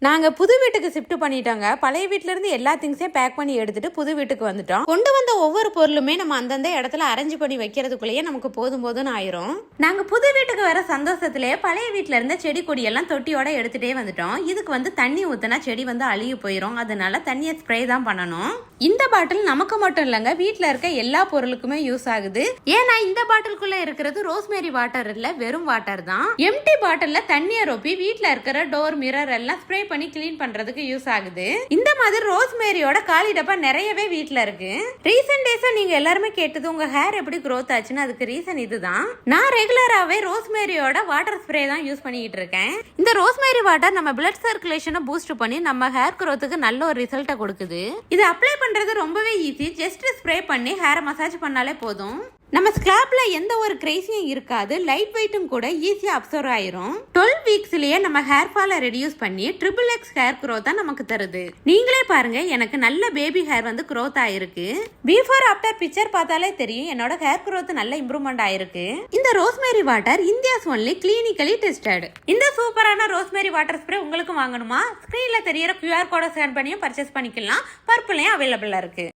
நாங்க புது வீட்டுக்கு ஷிஃப்ட் பண்ணிட்டோங்க. பழைய வீட்ல இருந்து எல்லா திங்ஸையும் பேக் பண்ணி எடுத்துட்டு புது வீட்டுக்கு வந்துட்டோம். கொண்டு வந்த ஒவ்வொரு பொருளுமே நம்ம அந்தந்த இடத்துல அரேஞ்ச் பண்ணி வைக்கிறதுக்குள்ளேயே நமக்கு போதும்னு ஆயிரும். நாங்க புது வீட்டுக்கு வர சந்தோஷத்திலேயே பழைய வீட்டுல இருந்த செடி கொடி எல்லாம் தொட்டியோட எடுத்துட்டே வந்துட்டோம். இதுக்கு தண்ணி ஊத்தினா செடி அழுகி போயிரும். அதனால தண்ணியை ஸ்ப்ரே தான் பண்ணணும். இந்த பாட்டில் நமக்கு மட்டும் இல்லைங்க, வீட்டுல இருக்க எல்லா பொருளுக்குமே யூஸ் ஆகுது. ஏன்னா இந்த பாட்டிலுக்குள்ள இருக்கிறது ரோஸ்மேரி வாட்டர் இல்ல, வெறும் வாட்டர் தான். எம்டி பாட்டில்ல தண்ணியை ரொப்பி வீட்டுல இருக்கிற டோர் மிரர் எல்லாம் ஸ்ப்ரே பண்ணி கிளீன் பண்றதுக்கு யூஸ் ஆகுது. இந்த மாதிரி ரோஸ்மேரியோட காலி டப்பா நிறையவே வீட்ல இருக்கு. ரீசன்ட் டேஸா நீங்க எல்லாருமே கேட்டது உங்க ஹேர் எப்படி growth ஆச்சுன்னு, அதுக்கு ரீசன் இதுதான். நான் ரெகுலராவே ரோஸ்மேரியோட வாட்டர் ஸ்ப்ரே தான் யூஸ் பண்ணிட்டு இருக்கேன். இந்த ரோஸ்மேரி வாட்டர் நம்ம பிளட் சர்க்குலேஷனை பூஸ்ட் பண்ணி நம்ம ஹேர் growthக்கு நல்ல ஒரு ரிசல்ட்டை கொடுக்குது. இது அப்ளை பண்றது ரொம்பவே ஈஸி. ஜஸ்ட் ஸ்ப்ரே பண்ணி ஹேரை மசாஜ் பண்ணாலே போதும். நம்ம ஸ்கிராப்ல எந்த ஒரு கிரேசியும் இருக்காது. லைட் வெயிட்டும் கூட ஈஸியா அப்சர்வ் ஆயிரும். 12 வீக்ஸ்லயே நம்ம ஹேர் ஃபாலை ரெடியூஸ் பண்ணி XXX ஹேர் growth நமக்கு தருது. நீங்களே பாருங்க, எனக்கு நல்ல பேபி ஹேர் growth ஆயிருக்கு. பிஃபோர் ஆஃப்டர் பிக்சர் பார்த்தாலே தெரியும் என்னோட ஹேர் growth நல்ல இம்ப்ரூவ்மெண்ட் ஆயிருக்கு. இந்த rosemary water India's only clinically tested. இந்த சூப்பரான ரோஸ்மேரி வாட்டர் ஸ்ப்ரே உங்களுக்கு வாங்கணுமா? ஸ்கிரீன்ல தெரியற QR கோட ஸ்கேன் பண்ணியும் பர்ச்சேஸ் பண்ணிக்கலாம். பர்பிளையும் அவைலபிளா இருக்கு.